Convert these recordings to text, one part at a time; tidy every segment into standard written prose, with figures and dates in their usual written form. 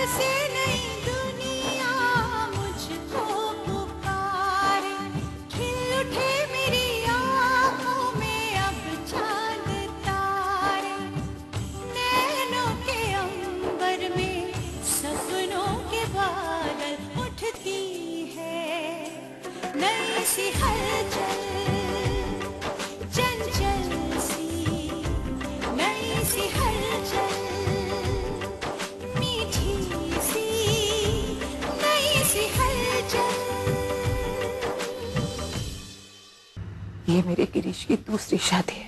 से नई दुनिया मुझको पुकारे, खिल उठे मेरी आँखों में अब चांद तारे, नैनों के अंबर में सपनों के बादल, उठती है नई सी हलचल, चंचल सी नई सी हलचल, मीठी सी नई सी हलचल। ये मेरे गिरीश की दूसरी शादी है।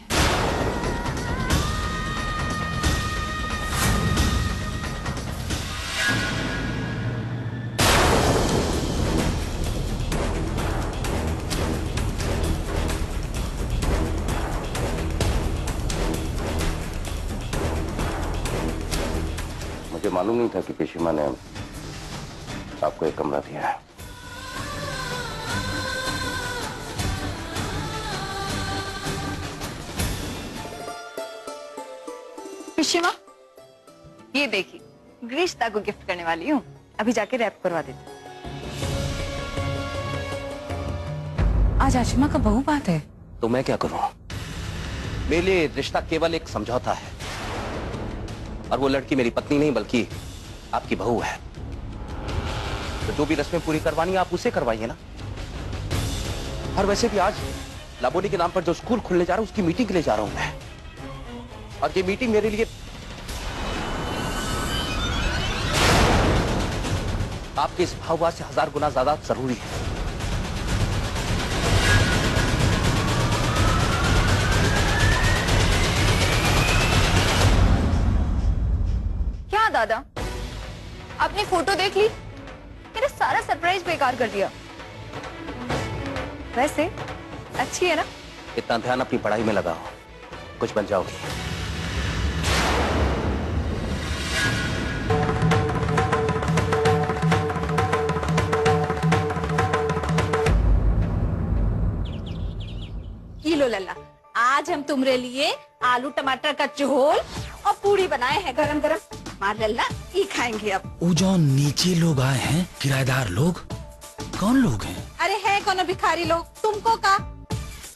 मुझे मालूम नहीं था कि पेशीमा ने आपको एक कमरा दिया है। पेशीमा, ये देखिए ग्रीष्ता को गिफ्ट करने वाली हूँ, अभी जाके रैप करवा देती हूँ। आज आशिमा का बहू बात है। तो मैं क्या करूं? मेरे लिए रिश्ता केवल एक समझौता है, और वो लड़की मेरी पत्नी नहीं बल्कि आपकी बहू है। तो जो भी रस्में पूरी करवानी है आप उसे करवाइए ना। और वैसे भी आज लाबोनी के नाम पर जो स्कूल खुलने जा रहा है उसकी मीटिंग के लिए जा रहा हूं मैं, और ये मीटिंग मेरे लिए आपके इस भाववाद से 1000 गुना ज्यादा जरूरी है। क्या दादा, आपने फोटो देख ली? मेरा सारा सरप्राइज बेकार कर दिया। वैसे अच्छी है ना? इतना ध्यान अपनी पढ़ाई में लगाओ, कुछ बन जाओगी। ये लो लल्ला, आज हम तुम्हारे लिए आलू टमाटर का झोल और पूरी बनाए हैं गरम गरम। मार लल्ला, ये खाएंगे अब। वो जो नीचे लोग आए हैं, किराएदार लोग, कौन लोग हैं? अरे है कौन भिखारी लोग, तुमको का?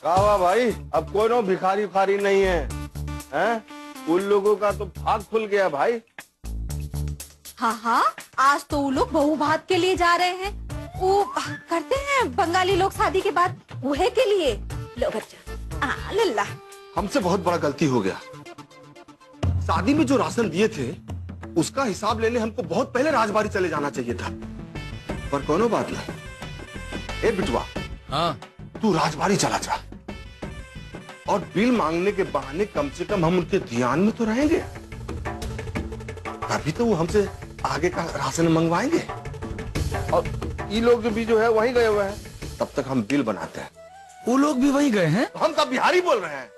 कावा भाई, अब कोई नो भिखारी फारी नहीं है, हैं? उन लोगों का तो भाग खुल गया भाई। हाँ हाँ, आज तो वो लोग बहू भात के लिए जा रहे हैं। वो करते हैं बंगाली लोग शादी के बाद बूहे के लिए। लो बच्चा, लल्ला। हमसे बहुत बड़ा गलती हो गया। शादी में जो राशन दिए थे उसका हिसाब लेने हमको बहुत पहले राजबाड़ी चले जाना चाहिए था, पर कोनो बात नहीं। ए बिटवा, हाँ, तू राजबाड़ी चला जा, और बिल मांगने के बहाने कम से कम हम उनके ध्यान में तो रहेंगे, तभी तो वो हमसे आगे का राशन मंगवाएंगे। और ये लोग भी जो है वहीं गए हुए हैं, तब तक हम बिल बनाते हैं। वो लोग भी वही गए हैं। हम तो बिहारी बोल रहे हैं।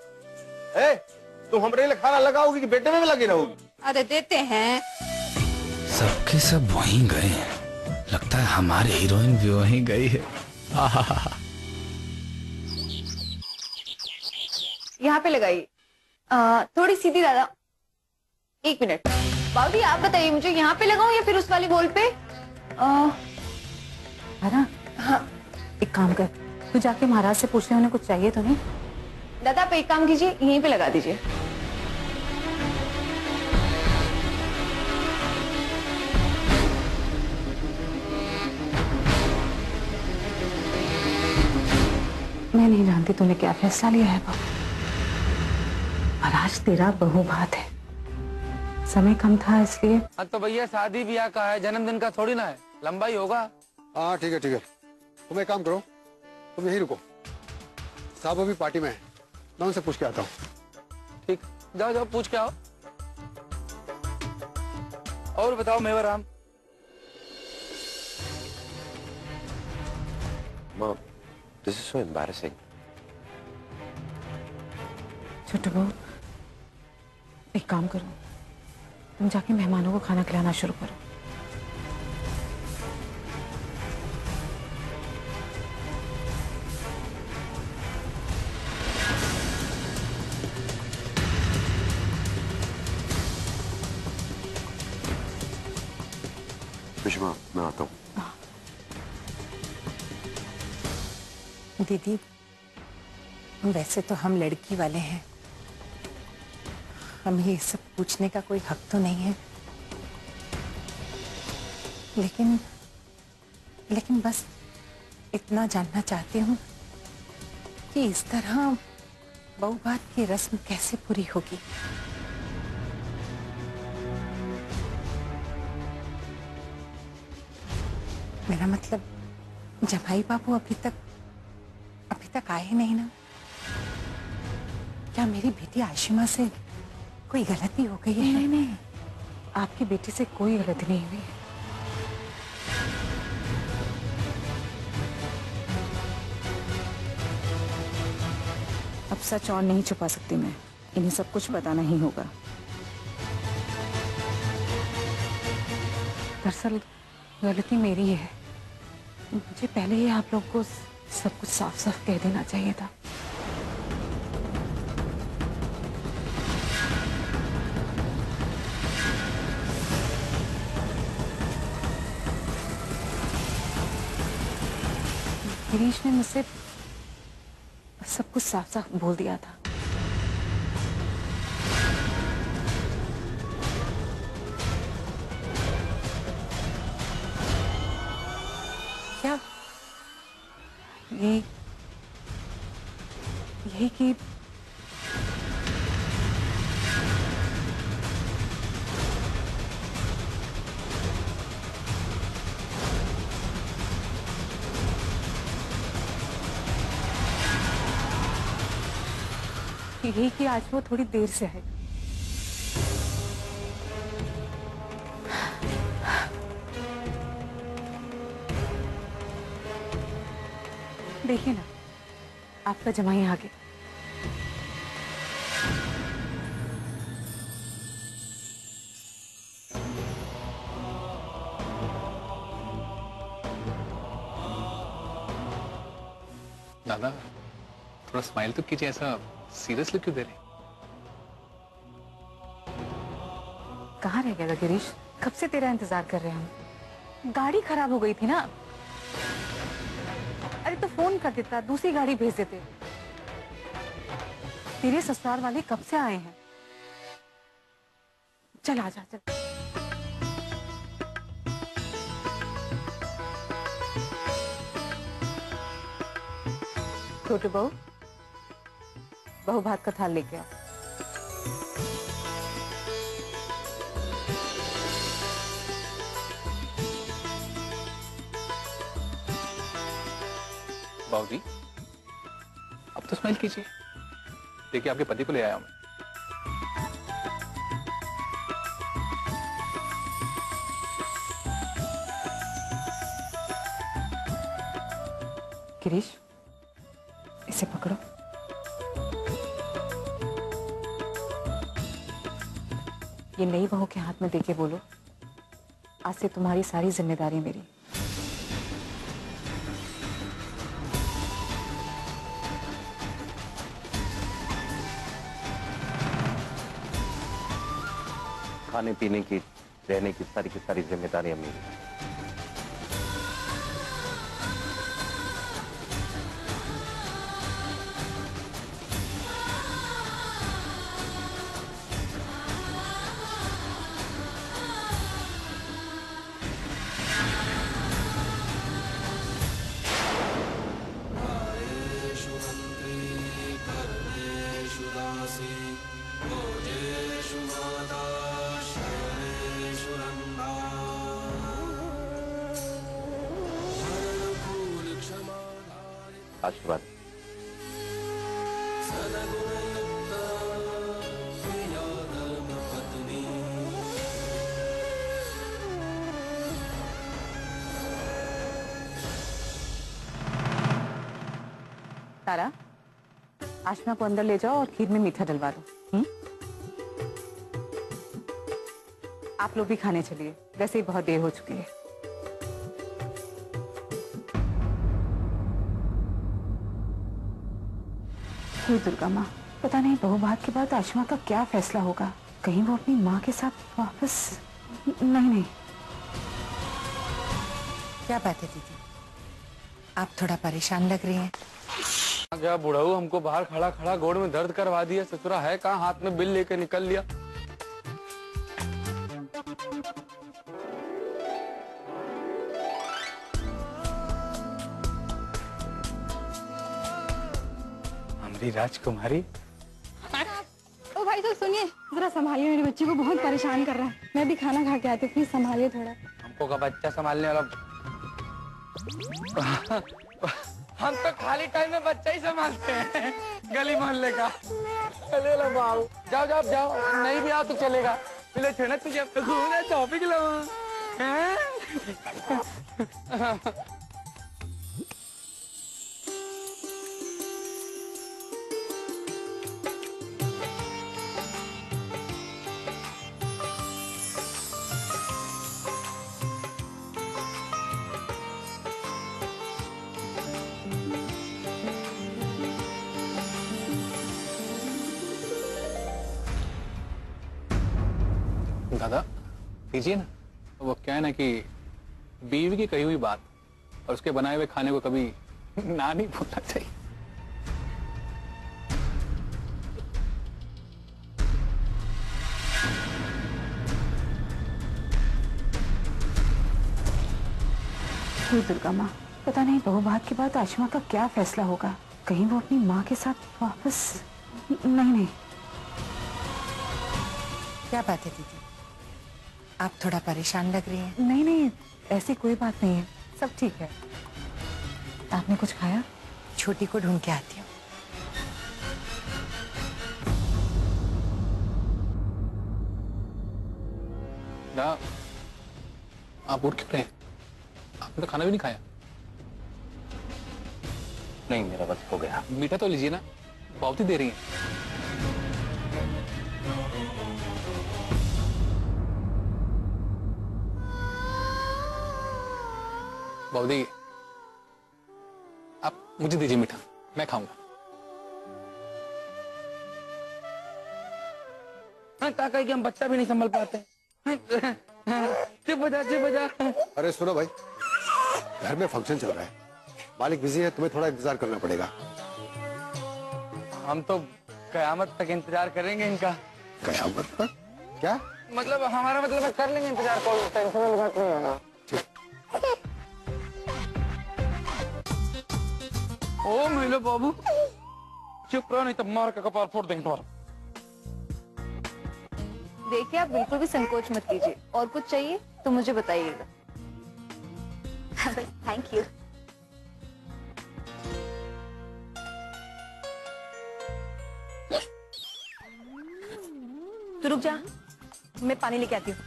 तुम हमरे लिए खाना लगाओगी कि बेटे में लगी रहोगी? अरे देते हैं। सबके सब वहीं गए हैं। लगता है हमारे हीरोइन भी वहीं गई है। यहाँ पे लगाइए, थोड़ी सीधी दादा। 1 मिनट बाबूजी, आप बताइए मुझे यहाँ पे लगाऊं या फिर उस वाली बॉल पे? हाँ, एक काम कर, तू जाके महाराज से पूछ ले, उन्हें कुछ चाहिए तो नहीं? दादा आप एक काम कीजिए, यहीं पे लगा दीजिए। मैं नहीं जानती तूने क्या फैसला लिया है बाबू, और आज तेरा बहू भात है। समय कम था इसलिए। हाँ तो भैया शादी ब्याह का है, जन्मदिन का थोड़ी ना है, लंबा ही होगा। हाँ ठीक है ठीक है, तुम एक काम करो, तुम यहीं रुको, साहब अभी पार्टी में है, मैं उनसे पूछ के आता हूँ। ठीक, जाओ जाओ पूछ के आओ। और बताओ Mewaram. Mom, this is so embarrassing. छोटू बहू, एक काम करो, तुम जाके मेहमानों को खाना खिलाना शुरू करो। सुषमा, मैं आता हूँ। दीदी, वैसे तो हम लड़की वाले हैं, हमें ये सब पूछने का कोई हक तो नहीं है, लेकिन बस इतना जानना चाहती हूँ कि इस तरह बहू बात की रस्म कैसे पूरी होगी। मेरा मतलब जमाई बाबू अभी तक आए नहीं ना? क्या मेरी बेटी आशिमा से कोई गलती हो गई है? नहीं, आपकी बेटी से कोई गलती नहीं हुई। अब सच और नहीं छुपा सकती मैं, इन्हें सब कुछ बताना ही होगा। दरअसल गलती मेरी है, मुझे पहले ही आप लोग को सब कुछ साफ साफ कह देना चाहिए था। गिरीश ने मुझसे सब कुछ साफ साफ बोल दिया था। क्या यही कि आज वो थोड़ी देर से है। देखिए ना, आपका जमाई आ गया। दादा, थोड़ा स्माइल तो कीजिए, ऐसा सीरियसली क्यों दे रहे? कहाँ रह गया था गिरीश? कब से तेरा इंतजार कर रहे हैं हम। गाड़ी खराब हो गई थी ना। अरे तो फोन कर देता, दूसरी गाड़ी भेज देते। तेरे ससुराल वाले कब से आए हैं? चल आजा, चल। छोटू बहू, बहू भात का थाल लेके आओ। बाबूजी, अब तो स्माइल कीजिए। देखिए, आपके पति को ले आया हूं मैं। गिरीश, इसे पकड़ो। ये नई बहू के हाथ में देके बोलो, आज से तुम्हारी सारी जिम्मेदारी मेरी। खाने पीने की, रहने की सारी जिम्मेदारियां मेरी। आशीर्वाद। तारा, आशमा को अंदर ले जाओ और खीर में मीठा डलवा दो। आप लोग भी खाने चलिए, वैसे ही बहुत देर हो चुकी है। हे दुर्गा माँ, पता नहीं बहू बात के बाद आशमा का क्या फैसला होगा। कहीं वो अपनी माँ के साथ वापस नहीं। क्या बात है दीदी, आप थोड़ा परेशान लग रही हैं। क्या बुढ़ाऊ हमको बाहर खड़ा खड़ा गोड़ में दर्द करवा दिया। ससुरा है कहाँ, हाथ में बिल लेके निकल लिया। हमारी राजकुमारी। ओ भाई तो सुनिए, जरा संभालिए, मेरे बच्चे को बहुत परेशान कर रहा है। मैं भी खाना खा के आती हूँ, प्लीज संभालिए थोड़ा। हमको का बच्चा संभालने वाला। हम तो खाली टाइम में बच्चा ही संभालते हैं गली मोहल्ले का। चले लो बाबू, जाओ जाओ जाओ, नहीं भी आओ तो चलेगा। मिले थे ना तुझे, अब तो घूमने टॉपिक लो। दादा कीजिए ना। वो क्या है ना कि बीवी की कही हुई बात और उसके बनाए हुए खाने को कभी ना नहीं भूलना चाहिए। हे दुर्गा माँ, पता नहीं बहू बात के बाद आशिमा का क्या फैसला होगा। कहीं वो अपनी माँ के साथ वापस। नहीं। क्या बात है दीदी, आप थोड़ा परेशान लग रही हैं। नहीं, ऐसी कोई बात नहीं है, सब ठीक है। आपने कुछ खाया? छोटी को ढूंढ के आती हूँ। आप उठ क्यों रहे हैं? आपने तो खाना भी नहीं खाया। नहीं, मेरा बस हो गया। मीठा तो लीजिए ना, पावती दे रही है। बाउदी, आप मुझे दीजिए मीठा, मैं खाऊंगा। काका कि हम बच्चा भी नहीं संभल पाते। चुप बजा। अरे सुनो भाई, घर में फंक्शन चल रहा है, मालिक बिजी है, तुम्हें थोड़ा इंतजार करना पड़ेगा। हम तो कयामत तक इंतजार करेंगे इनका। कयामत तक? क्या मतलब? हमारा मतलब है कर लेंगे इंतजार, कोई टेंशन वाली बात नहीं होगा। ओ मेरे बाबू, चुप रहो नहीं तो मार का कपार फोड़ देंगे तुम्हारा। देखिए, आप बिल्कुल भी संकोच मत कीजिए, और कुछ चाहिए तो मुझे बताइएगा। Thank you. तो रुक जा, मैं पानी लेके आती हूँ।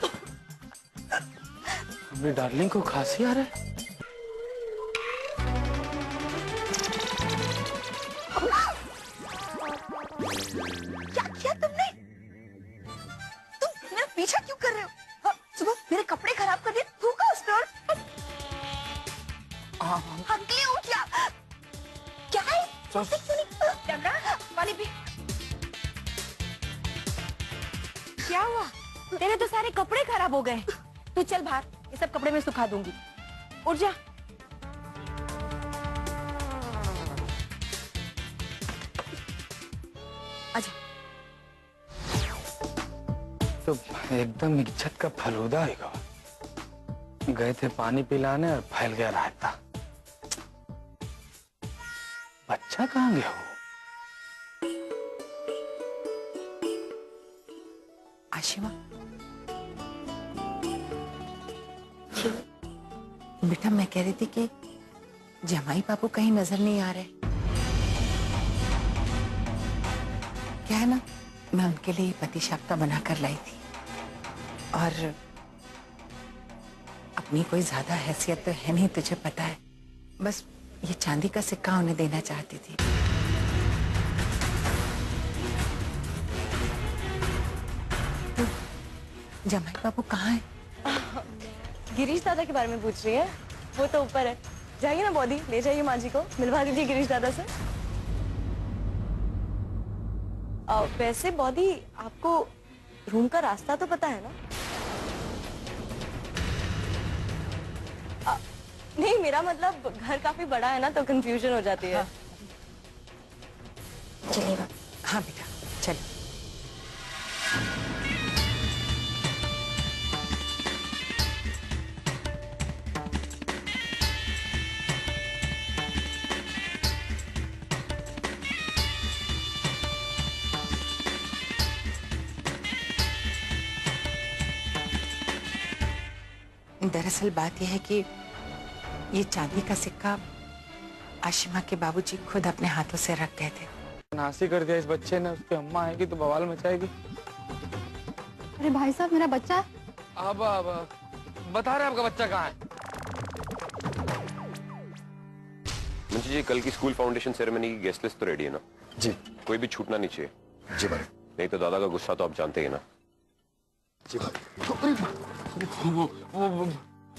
मेरी डार्लिंग को खांसी आ रहा है। क्या किया तुमने? तुम मेरा पीछा क्यों कर रहे हो? हाँ, सुबह मेरे कपड़े खराब कर दिए, थूका उस पर। हकले हो क्या? क्या है? क्यों नहीं? पानी पी। क्या हुआ? तेरे तो सारे कपड़े खराब हो गए। तू चल बाहर, ये सब कपड़े मैं सुखा दूंगी। उठ जा। आजा। तो एकदम इज्जत का फलूदा है। गए थे पानी पिलाने और फैल गया रायता। बच्चा कहाँ गया हो? आशिमा, बेटा मैं कह रही थी कि जमाई बाबू कहीं नजर नहीं आ रहे। क्या है ना, मैं उनके लिए पति शाप्ता बनाकर लाई थी और अपनी कोई ज्यादा हैसियत तो है नहीं, तुझे पता है। बस ये चांदी का सिक्का उन्हें देना चाहती थी। तो जमाई बाबू कहाँ है? गिरीश दादा के बारे में पूछ रही है? वो तो ऊपर है। जाइए ना बॉडी, ले जाइए माँ जी को, मिलवा दीजिए गिरीश दादा से। वैसे बॉडी, आपको रूम का रास्ता तो पता है ना? नहीं, मेरा मतलब घर काफी बड़ा है ना, तो कंफ्यूजन हो जाती है। चलिएगा। हाँ बेटा चलिए। दरअसल बात यह है कि ये चांदी का सिक्का आशिमा के बाबूजी खुद अपने हाथों से रख गए थे। नासी कर दिया इस बच्चे ने, उसकी अम्मा आएगी तो बवाल मचाएगी। अरे भाई साहब, मेरा बच्चा। अब बता रहे आपका बच्चा कहाँ है? मुंशी जी, कल की स्कूल फाउंडेशन सेरेमनी की गेस्ट लिस्ट तो रेडी है ना? जी। कोई भी छूटना नहीं चाहिए। जी भाई। नहीं तो दादा का गुस्सा तो आप जानते हैं ना। जी भाई।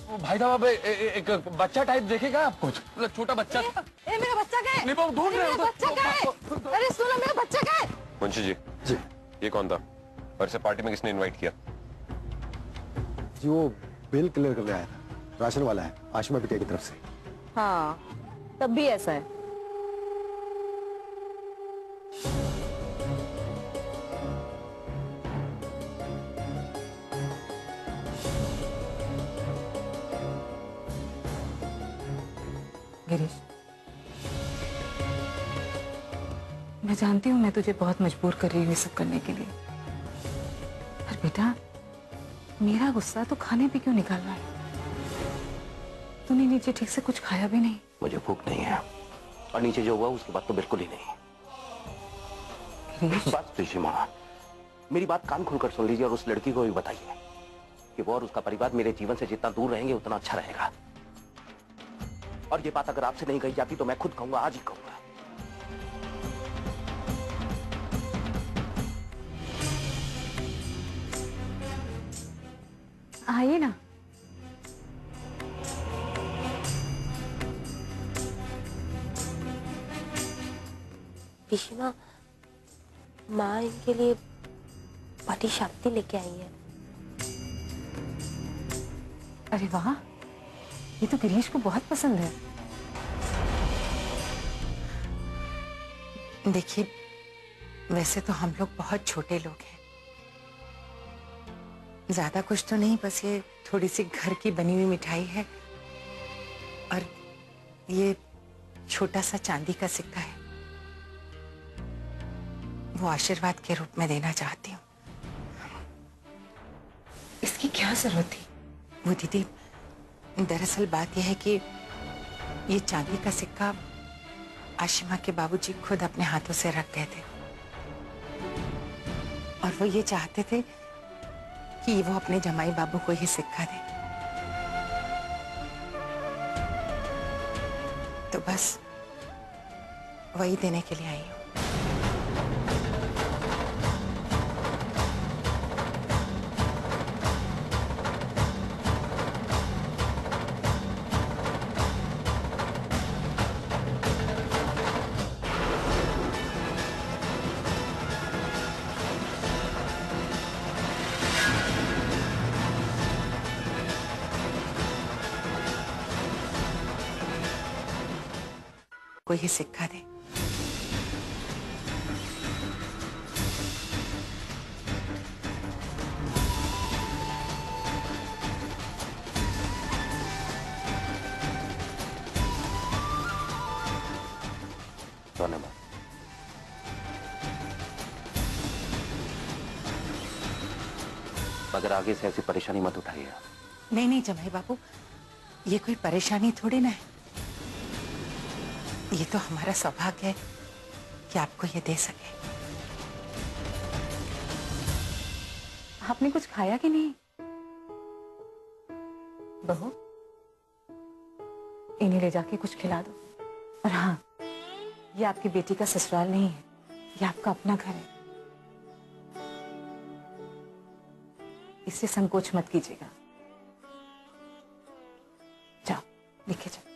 वो भाई साहब, एक बच्चा टाइप देखेगा आप कुछ? मतलब छोटा बच्चा। ए, मेरा बच्चा कहाँ है? नहीं, वो ढूंढ रहे हो तो। बच्चा कहाँ है? अरे सुनो, मेरा बच्चा कहाँ है? मुंशी जी। जी। ये कौन था और इसे पार्टी में किसने इनवाइट किया? जी वो बिल क्लियर करने आया था, राशन वाला है, आशिमा बिटिया की तरफ से। हाँ, तब भी ऐसा है। गिरीश, मैं जानती हूँ मैं तुझे बहुत मजबूर कर रही हूँ ये सब करने के लिए, पर बेटा मेरा गुस्सा तो खाने पे क्यों निकाल रहा है? तूने नीचे ठीक से कुछ खाया भी नहीं। मुझे भूख नहीं है, और नीचे जो हुआ उसके बाद तो बिल्कुल ही नहीं। बस ऋषि माँ, मेरी बात कान खोलकर सुन लीजिए और उस लड़की को भी बताइए कि वो और उसका परिवार मेरे जीवन से जितना दूर रहेंगे उतना अच्छा रहेगा। और ये बात अगर आपसे नहीं कही जाती तो मैं खुद कहूंगा, आज ही कहूंगा। आइए ना। पिशिमा, माँ इनके लिए पति शक्ति लेके आई है। अरे वाह, ये तो गिरीश को बहुत पसंद है। देखिए, वैसे तो हम लोग बहुत छोटे लोग हैं, ज्यादा कुछ तो नहीं, बस ये थोड़ी सी घर की बनी हुई मिठाई है और ये छोटा सा चांदी का सिक्का है, वो आशीर्वाद के रूप में देना चाहती हूँ। इसकी क्या जरूरत थी? वो दीदी, दरअसल बात यह है कि ये चांदी का सिक्का आशिमा के बाबूजी खुद अपने हाथों से रख गए थे और वो ये चाहते थे कि वो अपने जमाई बाबू को ही सिक्का दे। तो बस वही देने के लिए आई हूँ। को ही सिक्का दे। धन्यवाद। मगर आगे से ऐसी परेशानी मत उठाइए। नहीं नहीं जमाई बाबू, ये कोई परेशानी थोड़ी ना है, ये तो हमारा सौभाग्य है कि आपको ये दे सके। आपने कुछ खाया कि नहीं? बहू, इन्हें ले जाके कुछ खिला दो। और हाँ, ये आपकी बेटी का ससुराल नहीं है, ये आपका अपना घर है, इससे संकोच मत कीजिएगा। जाओ, लिखे जाओ।